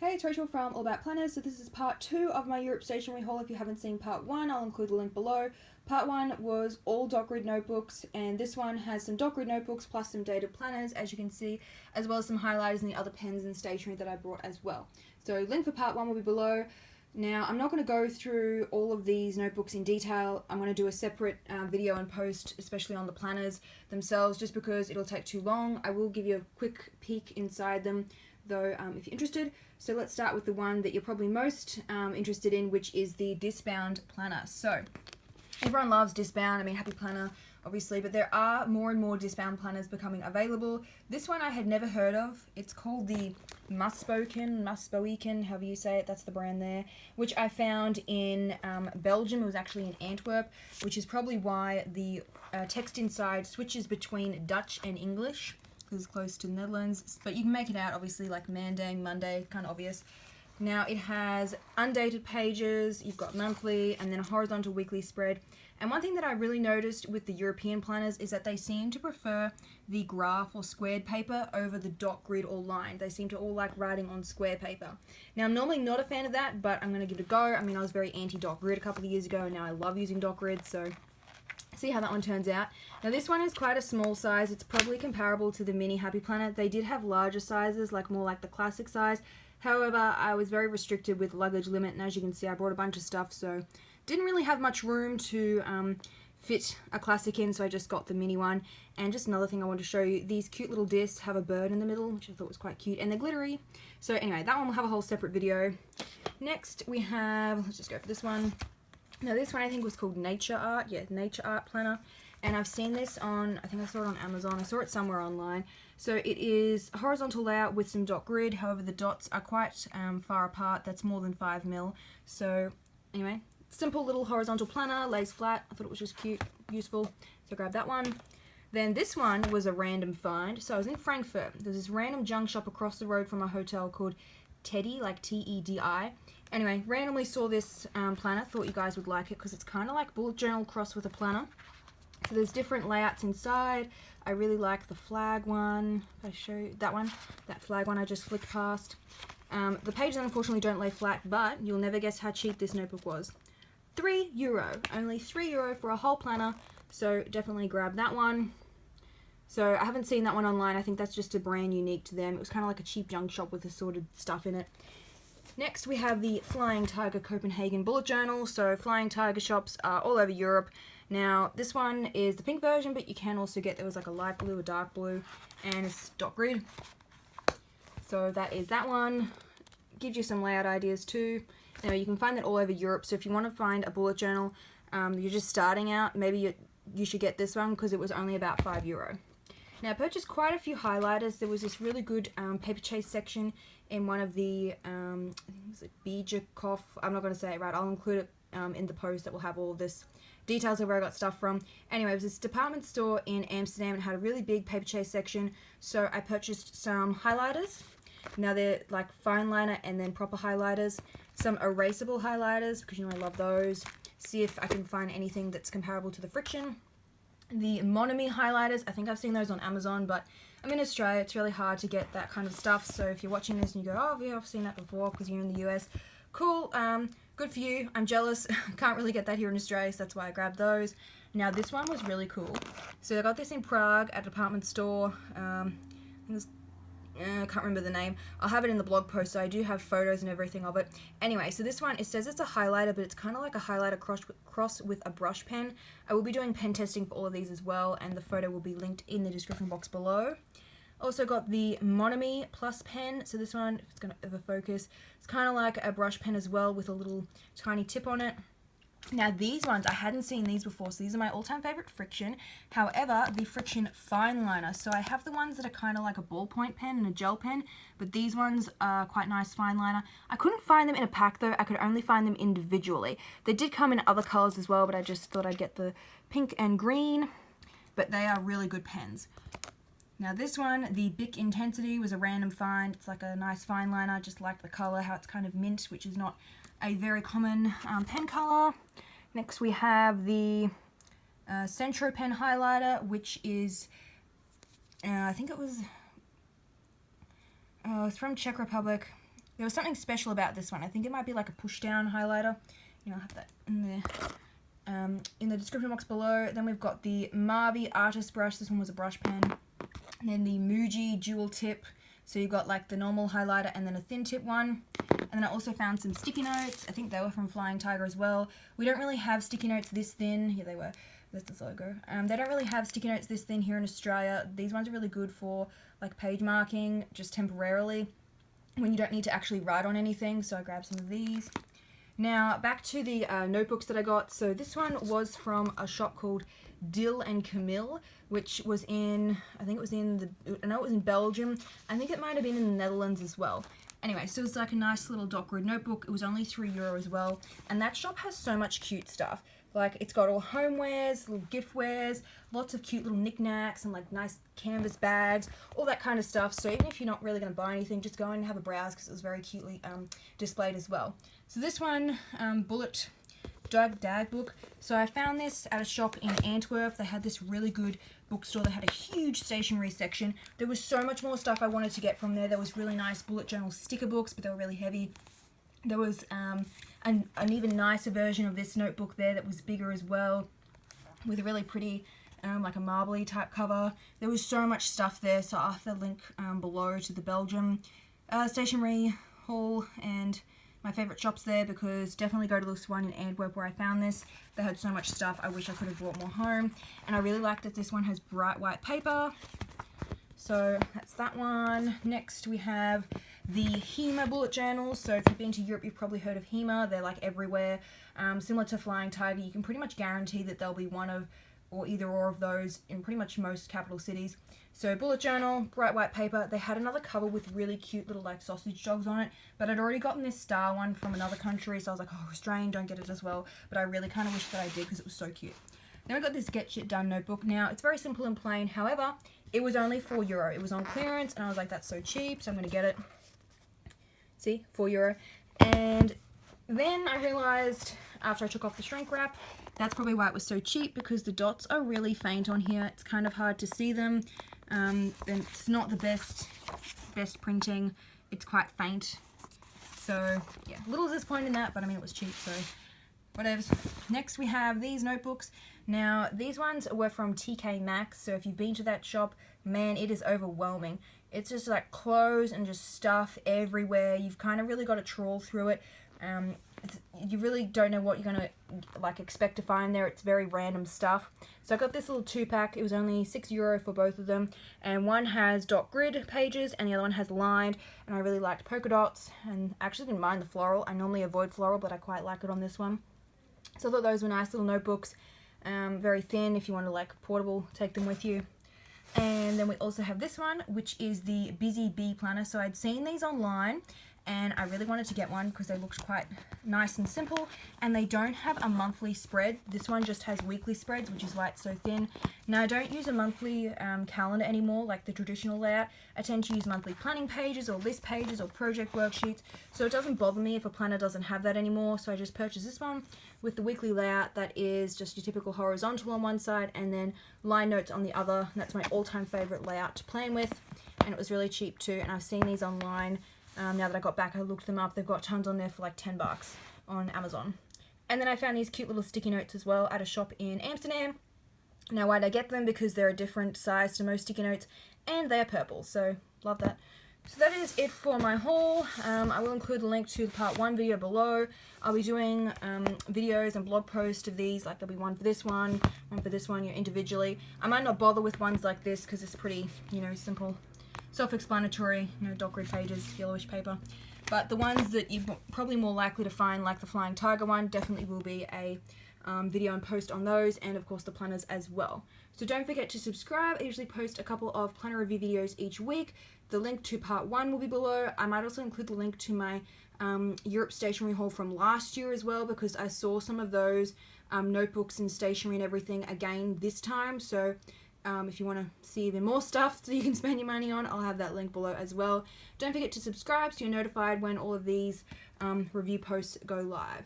Hey, it's Rachel from All About Planners. So this is part 2 of my Europe stationery haul. If you haven't seen part 1, I'll include the link below. Part 1 was all dot grid notebooks, and this one has some dot grid notebooks plus some dated planners, as you can see, as well as some highlighters and the other pens and stationery that I brought as well. So link for part 1 will be below. Now, I'm not going to go through all of these notebooks in detail. I'm going to do a separate video and post, especially on the planners themselves, just because it'll take too long. I will give you a quick peek inside them, though, if you're interested. So let's start with the one that you're probably most interested in, which is the discbound planner. So everyone loves discbound. I mean, Happy Planner, obviously, but there are more and more discbound planners becoming available. This one I had never heard of. It's called the Musboeken, however you say it, that's the brand there, which I found in Belgium. It was actually in Antwerp, which is probably why the text inside switches between Dutch and English, because it's close to the Netherlands, but you can make it out, obviously, like Monday, kind of obvious. Now, it has undated pages, you've got monthly, and then a horizontal weekly spread. And one thing that I really noticed with the European planners is that they seem to prefer the graph or squared paper over the dot grid or line. They seem to all like writing on square paper. Now, I'm normally not a fan of that, but I'm going to give it a go. I mean, I was very anti-dot grid a couple of years ago, and now I love using dot grid, so see how that one turns out. Now, this one is quite a small size. It's probably comparable to the mini Happy Planner. They did have larger sizes, like more like the classic size. However, I was very restricted with luggage limit, and as you can see, I brought a bunch of stuff, so didn't really have much room to fit a classic in, so I just got the mini one. And just another thing I want to show you, these cute little discs have a bird in the middle, which I thought was quite cute, and they're glittery. So anyway, that one will have a whole separate video. Next, we have, let's just go for this one. Now, this one I think was called Nature Art. Yeah, Nature Art Planner. And I've seen this on, I think I saw it on Amazon. I saw it somewhere online. So it is a horizontal layout with some dot grid. However, the dots are quite far apart. That's more than 5 mil. So anyway, simple little horizontal planner, lays flat. I thought it was just cute, useful. So grab that one. Then this one was a random find. So I was in Frankfurt. There's this random junk shop across the road from my hotel called Teddy, like T-E-D-I. Anyway, randomly saw this planner, thought you guys would like it because it's kind of like bullet journal crossed with a planner. So there's different layouts inside. I really like the flag one. If I show you that one, that flag one I just flicked past. The pages unfortunately don't lay flat, but you'll never guess how cheap this notebook was. €3, only €3 for a whole planner. So definitely grab that one. So I haven't seen that one online. I think that's just a brand unique to them. It was kind of like a cheap junk shop with assorted stuff in it. Next, we have the Flying Tiger Copenhagen Bullet Journal. So Flying Tiger shops are all over Europe. Now, this one is the pink version, but you can also get, there was like a light blue, a dark blue, and it's dot grid. So that is that one. Gives you some layout ideas too. Anyway, you can find that all over Europe. So if you want to find a bullet journal, you're just starting out, maybe you should get this one because it was only about €5. Now, I purchased quite a few highlighters. There was this really good paper chase section in one of the, Bijakov, I'm not going to say it right, I'll include it in the post that will have all of this details of where I got stuff from. Anyway, it was this department store in Amsterdam. It had a really big paper chase section, so I purchased some highlighters. Now they're like fine liner and then proper highlighters. Some erasable highlighters, because you know I love those. See if I can find anything that's comparable to the Friction. The Monomy highlighters, I think I've seen those on Amazon, but I'm in Australia, it's really hard to get that kind of stuff. So if you're watching this and you go, oh yeah, I've seen that before because you're in the US, cool, good for you. I'm jealous. Can't really get that here in Australia, so that's why I grabbed those. Now this one was really cool. So I got this in Prague at a department store. I can't remember the name. I'll have it in the blog post, so I do have photos and everything of it. Anyway, so this one, it says it's a highlighter, but it's kind of like a highlighter cross with a brush pen. I will be doing pen testing for all of these as well, and the photo will be linked in the description box below. Also got the Monomy Plus pen. So this one, if it's going to ever focus, it's kind of like a brush pen as well with a little tiny tip on it. Now these ones, I hadn't seen these before, so these are my all-time favorite Friction. However, the Friction fine liner. So I have the ones that are kind of like a ballpoint pen and a gel pen, but these ones are quite nice fine liner. I couldn't find them in a pack though, I could only find them individually. They did come in other colors as well, but I just thought I'd get the pink and green, but they are really good pens. Now this one, the Bic Intensity, was a random find. It's like a nice fine liner, just like the color, how it's kind of mint, which is not a very common pen color. Next we have the Centro pen highlighter, which is, I think it was, it's from Czech Republic. there was something special about this one. I think it might be like a push down highlighter. I'll have that in the description box below. Then we've got the Marvy Artist Brush. This one was a brush pen. And then the Muji Dual Tip. So you've got like the normal highlighter and then a thin tip one. And then I also found some sticky notes. I think they were from Flying Tiger as well. We don't really have sticky notes this thin. Here they were. There's the logo. They don't really have sticky notes this thin here in Australia. These ones are really good for like page marking, just temporarily, when you don't need to actually write on anything. So I grabbed some of these. Now back to the notebooks that I got. So this one was from a shop called Dill and Camille, which was in, I know it was in Belgium. I think it might have been in the Netherlands as well. Anyway, so it's like a nice little dot grid notebook. It was only €3 as well. And that shop has so much cute stuff. Like, it's got all homewares, little giftwares, lots of cute little knickknacks and like nice canvas bags, all that kind of stuff. So even if you're not really going to buy anything, just go in and have a browse because it was very cutely displayed as well. So this one, Bullet Dag book. So I found this at a shop in Antwerp. They had this really good bookstore. They had a huge stationery section. There was so much more stuff I wanted to get from there. There was really nice bullet journal sticker books, but they were really heavy. There was an even nicer version of this notebook there that was bigger as well, with a really pretty like a marbly type cover. There was so much stuff there, so I'll have the link below to the Belgium stationery haul and my favourite shops there, because definitely go to this one in Antwerp where I found this. They had so much stuff. I wish I could have brought more home. And I really like that this one has bright white paper. So that's that one. Next we have the HEMA bullet journals. So if you've been to Europe, you've probably heard of HEMA. They're like everywhere. Similar to Flying Tiger, you can pretty much guarantee that there'll be one of or either or of those in pretty much most capital cities. So bullet journal, bright white paper. They had another cover with really cute little like sausage dogs on it, but I'd already gotten this star one from another country, so I was like, oh, Australian, don't get it as well. But I really kind of wish that I did because it was so cute. Then we got this Get Shit Done notebook. Now, it's very simple and plain. However, it was only €4. It was on clearance, and I was like, that's so cheap, so I'm going to get it. See, €4. And then I realized, after I took off the shrink wrap, that's probably why it was so cheap, because the dots are really faint on here. It's kind of hard to see them. And it's not the best printing. It's quite faint. So, yeah, a little disappointed in that, but I mean, it was cheap, so whatever. Next, we have these notebooks. Now, these ones were from TK Maxx, so if you've been to that shop, man, it is overwhelming. It's just like clothes and just stuff everywhere. You've kind of really got to trawl through it. You really don't know what you're going to like expect to find there. It's very random stuff. So I got this little 2-pack. It was only €6 for both of them. And one has dot grid pages and the other one has lined. And I really liked polka dots. And I actually didn't mind the floral. I normally avoid floral, but I quite like it on this one. So I thought those were nice little notebooks. Very thin if you want to like portable, take them with you. And then we also have this one, which is the Busy Bee Planner. So I'd seen these online and I really wanted to get one because they looked quite nice and simple, and they don't have a monthly spread. This one just has weekly spreads, which is why it's so thin. Now, I don't use a monthly calendar anymore like the traditional layout. I tend to use monthly planning pages or list pages or project worksheets, so it doesn't bother me if a planner doesn't have that anymore. So I just purchased this one with the weekly layout that is just your typical horizontal on one side and then line notes on the other. And that's my all-time favorite layout to plan with, and it was really cheap too, and I've seen these online. Now that I got back, I looked them up. They've got tons on there for like $10 on Amazon. And then I found these cute little sticky notes as well at a shop in Amsterdam. Now, why did I get them? Because they're a different size to most sticky notes, and they are purple, so love that. So that is it for my haul. I will include a link to the part 1 video below. I'll be doing videos and blog posts of these, like there'll be one for this one for this one, individually. I might not bother with ones like this because it's pretty, simple. Self-explanatory, dot grid pages, yellowish paper. But the ones that you're probably more likely to find, like the Flying Tiger one, definitely will be a video and post on those, and of course the planners as well. So don't forget to subscribe. I usually post a couple of planner review videos each week. The link to part 1 will be below. I might also include the link to my Europe stationery haul from last year as well, because I saw some of those notebooks and stationery and everything again this time. So if you want to see even more stuff so you can spend your money on, I'll have that link below as well. Don't forget to subscribe so you're notified when all of these review posts go live.